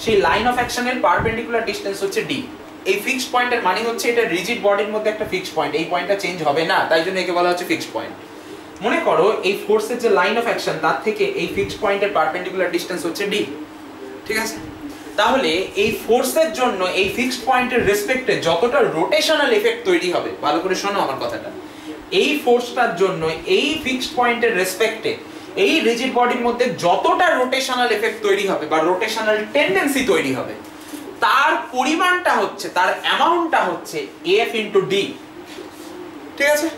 সেই লাইন অফ অ্যাকশনের পারপেন্ডিকুলার ডিসটেন্স হচ্ছে ডি। এই ফিক্সড পয়েন্টের মানে হচ্ছে এটা রিজিড বডির মধ্যে একটা ফিক্সড পয়েন্ট, এই পয়েন্টটা চেঞ্জ হবে না, তাই জন্য একে বলা হচ্ছে ফিক্সড পয়েন্ট। মনে করো এই ফোর্সের যে লাইন অফ অ্যাকশন তার থেকে এই ফিক্সড পয়েন্টের পারপেন্ডিকুলার ডিসটেন্স হচ্ছে ডি। ঠিক আছে? তাহলে এই ফোর্সের জন্য এই ফিক্সড পয়েন্টের রেসপেক্টে যতটা রোটেশনাল এফেক্ট তৈরি হবে, ভালো করে শোনো আমার কথাটা, এই ফোর্সটার জন্য এই ফিক্সড পয়েন্টের রেসপেক্টে এই রিজিড বডির মধ্যে যতটা রোটেশনাল এফেক্ট তৈরি হবে বা রোটেশনাল টেন্ডেন্সি তৈরি হবে, তার পরিমাণটা হচ্ছে, তার অ্যামাউন্টটা হচ্ছে এফ ইনটু ডি। ঠিক আছে?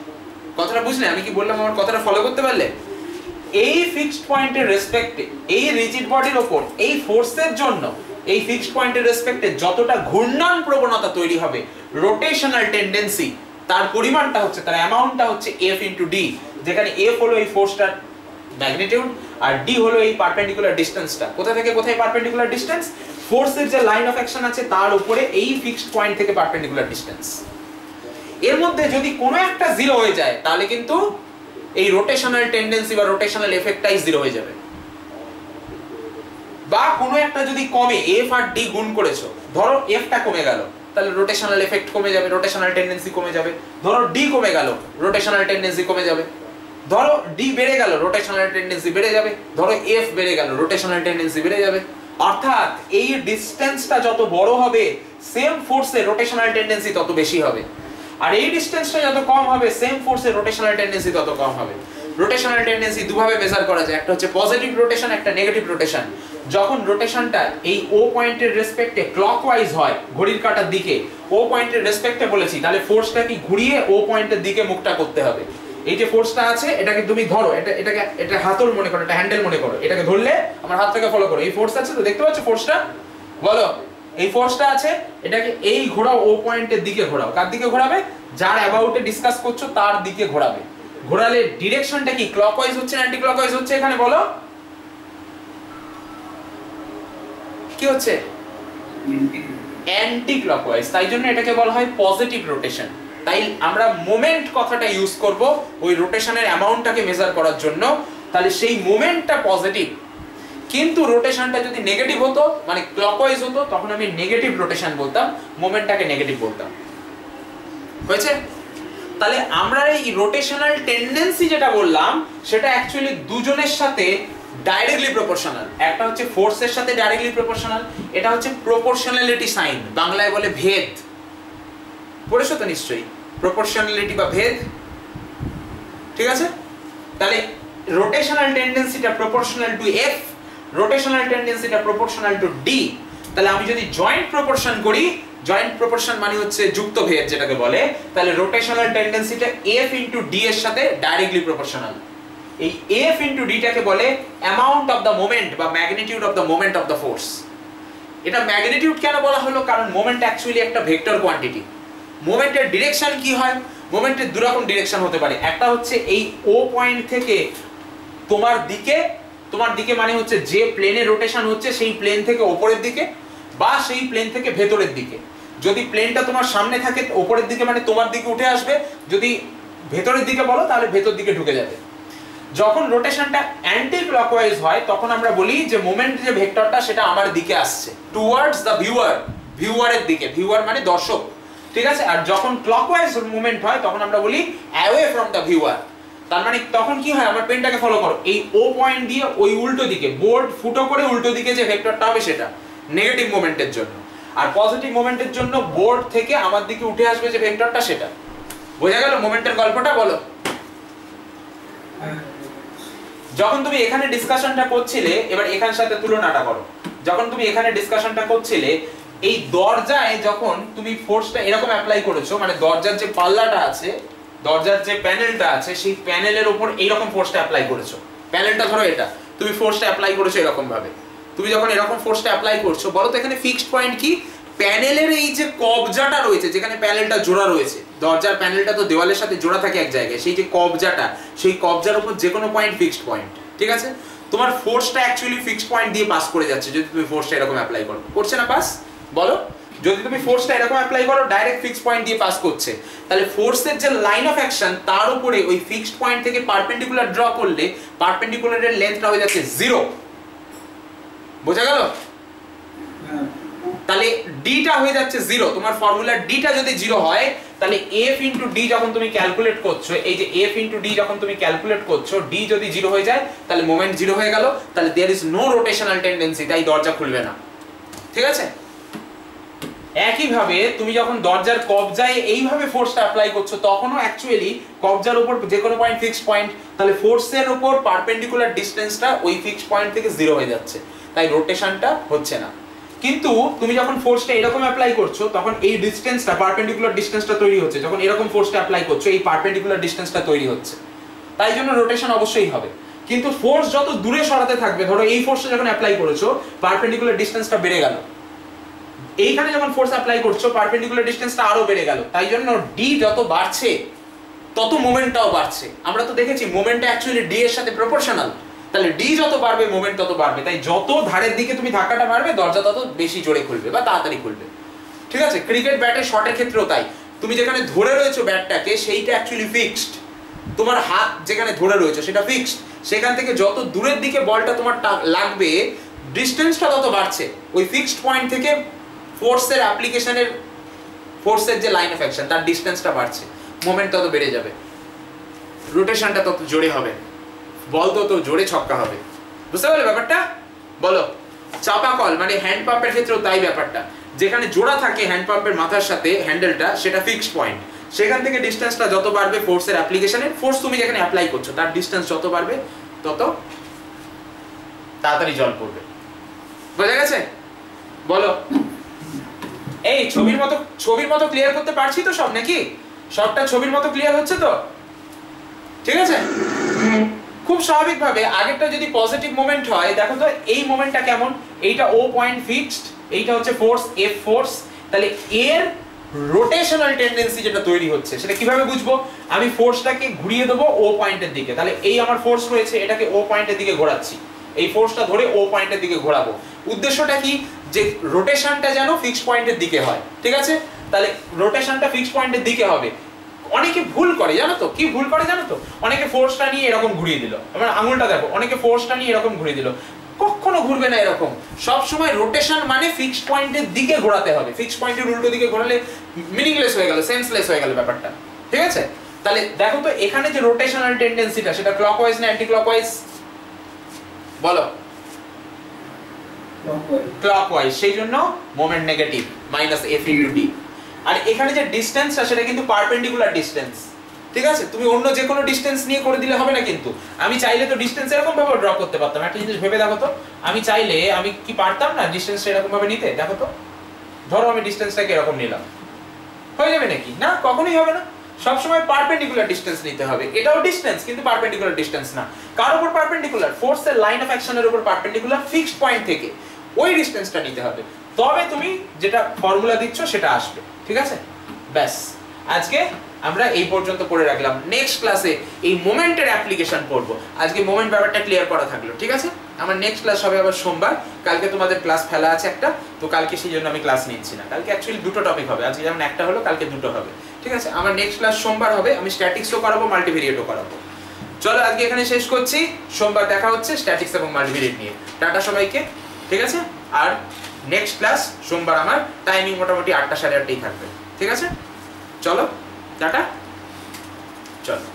কথাটা বুঝলে? আমি কি বললাম, আমার কথাটা ফলো করতে পারলে? এই ফিক্সড পয়েন্টের রেসপেক্টে এই রিজিড বডির উপর এই ফোর্সের জন্য এই ফিক্সড পয়েন্টের রেসপেক্টে যতটা ঘূর্ণন প্রবণতা তৈরি হবে, রোটেশনাল টেন্ডেন্সি, তার পরিমাণটা হচ্ছে, তার অ্যামাউন্টটা হচ্ছে এফ ইনটু ডি, যেখানে এফ হলো এই ফোর্সটার ম্যাগনিটিউড আর ডি হলো এই পারপেন্ডিকুলার ডিসটেন্সটা। কোথা থেকে কোথায় পারপেন্ডিকুলার ডিসটেন্স? ফোর্সের যে লাইন অফ অ্যাকশন আছে তার উপরে এই ফিক্সড পয়েন্ট থেকে পারপেন্ডিকুলার ডিসটেন্স। এর মধ্যে যদি কোনো একটা জিরো হয়ে যায় তাহলে কিন্তু এই রোটেশনাল টেন্ডেন্সি বা রোটেশনাল এফেক্টটাই জিরো হয়ে যাবে। বা কোনো একটা যদি কমে, এফ আর ডি গুণ করেছো, ধরো এফটা কমে গেল, তাহলে রোটেশনাল এফেক্ট কমে যাবে, রোটেশনাল টেন্ডেন্সি কমে যাবে। ধরো ডি কমে গেল, রোটেশনাল টেন্ডেন্সি কমে যাবে। ধরো ডি বেড়ে গেল, রোটেশনাল টেন্ডেন্সি বেড়ে যাবে। ধরো এফ বেড়ে গেল, রোটেশনাল টেন্ডেন্সি বেড়ে যাবে। অর্থাৎ এই ডিসটেন্সটা যত বড় হবে, সেম ফোর্সের রোটেশনাল টেন্ডেন্সি তত বেশি হবে। আর এই ডিসটেন্সটা যত কম হবে, সেম ফোর্সের রোটেশনাল টেন্ডেন্সি তত কম হবে। রোটেশনাল টেন্ডেন্সি দুভাবে মেজার করা যায়, একটা হচ্ছে পজিটিভ রোটেশন, একটা নেগেটিভ রোটেশন। যখন রোটেশনটা এই ও পয়েন্টের রেসপেক্টে ক্লকওয়াইজ হয়, ঘড়ির কাঁটার দিকে, ও পয়েন্টের রেসপেক্টে বলেছি, তাহলে ফোর্সটাকে ঘুরিয়ে ও পয়েন্টের দিকে মুখটা করতে হবে। এই যে ফোর্সটা আছে এটাকে তুমি ধরো, এটা হাতল মনে করো, এটা হ্যান্ডেল মনে করো, এটাকে ধরলে আমার হাতটাকে ফলো করো। এই ফোর্স আছে তো, দেখতে পাচ্ছ ফোর্সটা? বলো, এই ফোর্সটা আছে, এটাকে এই ঘোরাও, ও পয়েন্টের দিকে ঘোরাও। কার দিকে ঘোরাবে? যার অ্যাবাউটে ডিসকাস করছো তার দিকে ঘোরাবে। ঘোরালে ডিরেকশনটা কি, ক্লকওয়াইজ হচ্ছে না অ্যান্টি ক্লকওয়াইজ হচ্ছে? এখানে বলো কি হচ্ছে? Anti clockwise. তাই জন্য এটাকে বলা হয় পজিটিভ রোটেশন। তাই আমরা মোমেন্ট কথাটা ইউজ করব ওই রোটেশনের অ্যামাউন্টটাকে মেজার করার জন্য। তাহলে সেই মোমেন্টটা পজিটিভ, কিন্তু রোটেশনটা যদি নেগেটিভ হতো মানে ক্লকওয়াইজ হতো তখন আমি নেগেটিভ রোটেশন বলতাম, মোমেন্টটাকে নেগেটিভ বলতাম। হয়েছে? তাহলে আমরা এই রোটেশনাল টেন্ডেন্সি যেটা বললাম সেটা অ্যাকচুয়ালি দুজনের সাথে ডাইরেক্টলি প্রপোর্শনাল। একটা হচ্ছে ফোর্সের সাথে ডাইরেক্টলি প্রপোর্শনাল, এটা হচ্ছে প্রপোর্শনালিটি সাইন, বাংলায় বলে ভেদ। পড়েছো তো নিশ্চয়ই প্রপোর্শনালিটি বা ভেদ, ঠিক আছে? তাহলে রোটেশনাল টেন্ডেন্সিটা প্রপোর্শনাল টু এফ, রোটেশনাল টেন্ডেন্সিটা প্রপোর্শনাল টু ডি। তাহলে আমি যদি জয়েন্ট প্রপোর্শন করি, জয়েন্ট প্রপোর্শন মানে হচ্ছে যুক্ত ভেদ যেটাকে বলে, তাহলে রোটেশনাল টেন্ডেন্সিটা এফ ইনটু ডি এর সাথে ডাইরেক্টলি প্রপোর্শনাল। এই এফ ইনটু ডি টাকে বলে অ্যামাউন্ট অফ দ্য মোমেন্ট বা magnitude of the moment of the force. এটা ম্যাগনিটিউড কেন বলা হলো? কারণ মোমেন্ট অ্যাকচুয়ালি একটা ভেক্টর কোয়ান্টিটি। মোমেন্টের ডিরেকশন কি হয়? মোমেন্টের দুই রকম ডিরেকশন হতে পারে। একটা হচ্ছে এই ও পয়েন্ট থেকে তোমার দিকে মানে হচ্ছে যে প্লেনে রোটেশন হচ্ছে সেই প্লেন থেকে উপরের দিকে, বা সেই প্লেন থেকে ভেতরের দিকে। যদি প্লেনটা তোমার সামনে থাকে উপরের দিকে মানে তোমার দিকে উঠে আসবে, যদি ভেতরের দিকে বলো তাহলে ভেতর দিকে ঢুকে যাবে। যখন রোটেশনটা অ্যান্টি ক্লকওয়াইজ হয় তখন আমরা বলি যে মোমেন্ট যে ভেক্টরটা সেটা আমার দিকে আসছে, টুয়ার্ডস দ্য ভিউয়ার, ভিউয়ারের দিকে, ভিউয়ার মানে দর্শক, ঠিক আছে? আর যখন ক্লকওয়াইজ মুভমেন্ট হয় তখন আমরা বলি অ্যাওয়ে ফ্রম দ্য ভিউয়ার। তার মানে তখন কি হয়? আমার পেনটাকে ফলো করো, এই ও পয়েন্ট দিয়ে ওই উল্টো দিকে বোর্ড ফুটো করে উল্টো দিকে যে ভেক্টরটা হবে সেটা নেগেটিভ মোমেন্টের জন্য, আর পজিটিভ মোমেন্টের জন্য বোর্ড থেকে আমার দিকে উঠে আসবে যে ভেক্টরটা সেটা। বোঝা গেল মোমেন্টের গল্পটা? বলো। যখন তুমি এখানে ডিসকাশনটা করছিলে, এবার এখানের সাথে তুলনাটা করো। যখন তুমি এখানে ডিসকাশনটা করছিলে, এই দরজায় যখন তুমি ফোর্সটা এরকম অ্যাপ্লাই করেছো, মানে দরজার যে পাল্লাটা আছে, দরজার যে প্যানেলটা আছে সেই প্যানেলের উপর এইরকম ফোর্সটা অ্যাপ্লাই করেছো। প্যানেলটা ধরো এটা, তুমি ফোর্সটা অ্যাপ্লাই করেছো এরকম ভাবে। তুমি যখন এরকম ফোর্সটা অ্যাপ্লাই করছো, বলো তো এখানে ফিক্সড পয়েন্ট কি? প্যানেলের এই যে কবজাটা রয়েছে, যেখানে প্যানেলটা জোড়া রয়েছে, দরজার প্যানেলটা তো দেওয়ালের সাথে জোড়া থাকে এক জায়গায়, সেই যে কবজাটা, সেই কবজার উপর যে কোনো পয়েন্ট ফিক্সড পয়েন্ট, ঠিক আছে? তোমার ফোর্সটা অ্যাকচুয়ালি ফিক্সড পয়েন্ট দিয়ে পাস করে যাচ্ছে যদি তুমি ফোর্সটা এরকম অ্যাপ্লাই করো। করছে না পাস? বলো। যদি তুমি ফোর্সটা এরকম অ্যাপ্লাই করো, ডাইরেক্ট ফিক্সড পয়েন্ট দিয়ে পাস করছে, তাহলে ফোর্সের যে লাইন অফ অ্যাকশন তার উপরে ওই ফিক্সড পয়েন্ট থেকে পারপেন্ডিকুলার ড্র করলে পারপেন্ডিকুলারের লেন্থটা হয়ে যাচ্ছে 0। বোঝা গেল? তাহলে ডিটা হয়ে যাচ্ছে 0। তোমার ফর্মুলা ডিটা যদি 0 হয়, তাহলে এফ ইনটু ডি যখন তুমি ক্যালকুলেট করছো, এই যে এফ ইনটু ডি যখন তুমি ক্যালকুলেট করছো, ডি যদি 0 হয়ে যায় তাহলে মোমেন্ট 0 হয়ে গেল, তাহলে there is no rotational tendency, তাই দরজা খুলবে না। ঠিক আছে? একইভাবে তুমি যখন দরজার কবজায় এইভাবে ফোর্সটা অ্যাপ্লাই করছো, তখনও অ্যাকচুয়ালি কবজার উপর যে কোনো পয়েন্ট ফিক্সড পয়েন্ট, তাহলে ফোর্সের উপর পারপেন্ডিকুলার ডিসটেন্সটা ওই ফিক্সড পয়েন্ট থেকে 0 হয়ে যাচ্ছে, তাই রোটেশনটা হচ্ছে না। কিন্তু তুমি যখন ফোর্সটা এরকম অ্যাপ্লাই করছো তখন এই ডিসটেন্সটা, পারপেন্ডিকুলার ডিসটেন্সটা তৈরি হচ্ছে। যখন এরকম ফোর্সটা অ্যাপ্লাই করছো এই পারপেন্ডিকুলার ডিসটেন্সটা তৈরি হচ্ছে, তাই জন্য রোটেশন অবশ্যই হবে। কিন্তু ফোর্স যত দূরে সরাতে থাকবে, ধরো এই ফোর্সটা যখন অ্যাপ্লাই করেছো পারপেন্ডিকুলার ডিসটেন্সটা বেড়ে গেল, এইখানে যখন ফোর্স অ্যাপ্লাই করছো পারপেন্ডিকুলার ডিসটেন্সটা আরো বেড়ে গেল, তাই জন্য ডি যত বাড়ছে তত মোমেন্টটাও বাড়ছে। আমরা তো দেখেছি মোমেন্টটা অ্যাকচুয়ালি ডি এর সাথে প্রপোর্শনাল, তাহলে ডি যত বাড়বে মোমেন্ট তত বাড়বে, তাই যত ধারের দিকে তুমি ধাক্কাটা মারবে দরজা তত বেশি জোরে খুলবে বা তাড়াতাড়ি খুলবে। ঠিক আছে? ক্রিকেট ব্যাটের শটের ক্ষেত্রেও তাই, তুমি যেখানে ধরে রয়েছো ব্যাটটাকে সেইটা অ্যাকচুয়ালি ফিক্সড, তোমার হাত যেখানে ধরে রয়েছে সেটা ফিক্সড, সেখান থেকে যত দূরের দিকে বলটা তোমার লাগবে ডিসটেন্সটা তত বাড়ছে, ওই ফিক্সড পয়েন্ট থেকে ফোর্সের অ্যাপ্লিকেশনের, ফোর্সের যে লাইন অফ অ্যাকশন তার ডিসটেন্সটা বাড়ছে, মোমেন্ট তত বেড়ে যাবে, রোটেশনটা তত জোরে হবে, বল তত জোরে ছক্কা হবে। বুঝতে পারলে ব্যাপারটা? বলো। চাপা কল মানে হ্যান্ড পাম্পের ক্ষেত্রেও তাই ব্যাপারটা, যেখানে জোড়া থাকে হ্যান্ড পাম্পের মাথার সাথে হ্যান্ডেলটা, সেটা ফিক্সড পয়েন্ট, সেখান থেকে ডিসটেন্সটা যত বাড়বে ফোর্সের অ্যাপ্লিকেশনের, ফোর্স তুমি যেখানে অ্যাপ্লাই করছো তার ডিসটেন্স যত বাড়বে তত তাড়াতাড়ি জল পড়বে। বোঝা গেছে? বলো। এই ছবির মতো ক্লিয়ার করতে পারছি তো সব, নাকি সবটা ছবির মতো ক্লিয়ার হচ্ছে তো? ঠিক আছে? খুব স্বাভাবিকভাবে আগেরটা যদি পজিটিভ মোমেন্ট হয়, দেখো তো এই মোমেন্টটা কেমন, এইটা ও পয়েন্ট ফিক্সড, এইটা হচ্ছে ফোর্স এফ ফোর্স, তাহলে এর রোটেশনাল টেন্ডেন্সি যেটা তৈরি হচ্ছে সেটা কিভাবে বুঝবো? আমি ফোর্সটাকে ঘুরিয়ে দেবো ও পয়েন্টের দিকে, তাহলে এই আমার ফোর্স রয়েছে, এটাকে ও পয়েন্টের দিকে ঘোরাচ্ছি, এই ফোর্সটা ধরে ও পয়েন্টের দিকে ঘোরাবো। উদ্দেশ্যটা কি? যে রোটেশনটা যেন ফিক্সড পয়েন্টের দিকে হয়। ঠিক আছে? তাহলে রোটেশনটা ফিক্সড পয়েন্টের দিকে হবে, অনেকে ভুল করে জানো তো, কি ভুল করে জানো তো, অনেকে ফোর্সটা নিয়ে এরকম ঘুরিয়ে দিল, আমার আঙুলটা দেখো, অনেকে ফোর্সটা নিয়ে এরকম ঘুরিয়ে দিল, কখনো ঘুরবে না এরকম। সব সময় রোটেশন মানে ফিক্সড পয়েন্টের দিকে ঘোরাতে হবে, ফিক্সড পয়েন্টের উল্টো দিকে ঘোরালে মিনিংলেস হয়ে গেল, সেন্সলেস হয়ে গেল ব্যাপারটা, ঠিক আছে? তাহলে দেখো তো এখানে যে রোটেশনাল টেন্ডেন্সিটা সেটা ক্লকওয়াইজ না অ্যান্টি ক্লকওয়াইজ, বলো? ক্লকওয়াইজ, সেই জন্য moment negative minus F into D. আর এখানে যে ডিসটেন্সটা সেটা কিন্তু পারপেন্ডিকুলার ডিসটেন্স, ঠিক আছে? তুমি অন্য যে কোনো ডিসটেন্স নিয়ে করে দিলে হবে না, কিন্তু আমি চাইলে তো ডিসটেন্স এরকম ভাবে ড্র করতে পারতাম। একটা জিনিস ভেবে দেখো তো, আমি চাইলে আমি কি পারতাম না ডিসটেন্স এরকম ভাবে নিতে? দেখো তো, ধরো আমি ডিসটেন্সটাকে এরকম নিলাম, হয়ে যাবে নাকি? না, কখনোই হবে না। সবসময় পারপেন্ডিকুলার ডিসটেন্স নিতে হবে। এটাও ডিসটেন্স কিন্তু পারপেন্ডিকুলার ডিসটেন্স না। কার উপর পারপেন্ডিকুলার? ফোর্সের লাইন অফ অ্যাকশনের উপর পারপেন্ডিকুলার, ফিক্সড পয়েন্ট থেকে ওই ডিসটেন্সটা নিতে হবে, তবে তুমি যেটা ফর্মুলা দিচ্ছ সেটা আসবে, ঠিক আছে? ব্যাস, আজকে আমরা এই পর্যন্ত পড়ে রাখলাম। নেক্সট ক্লাসে এই মোমেন্টের অ্যাপ্লিকেশন পড়বো। আজকে মোমেন্ট ব্যাপারটা ক্লিয়ার করা থাকলো, ঠিক আছে? আমার নেক্সট ক্লাস হবে আবার সোমবার। কালকে তোমাদের ক্লাস ফেলা আছে একটা, তো কালকে সেই জন্য আমি ক্লাস নিচ্ছি না। কালকে অ্যাকচুয়ালি দুটো টপিক হবে, আজকে যেমন একটা হলো কালকে দুটো হবে, ঠিক আছে? আমার নেক্সট ক্লাস সোমবার হবে, আমি স্ট্যাটিক্সও করাবো, মাল্টিভেরিয়েটও করাবো। চলো আজকে এখানে শেষ করছি, সোমবার দেখা হচ্ছে স্ট্যাটিক্স এবং মাল্টিভেরিয়েট নিয়ে। টাটা সবাইকে, ঠিক আছে? আর নেক্সট ক্লাস সোমবার আমার টাইমিং মোটামুটি 8টা সাড়ে 8টাই থাকবে, ঠিক আছে? চলো টাটা, চলো।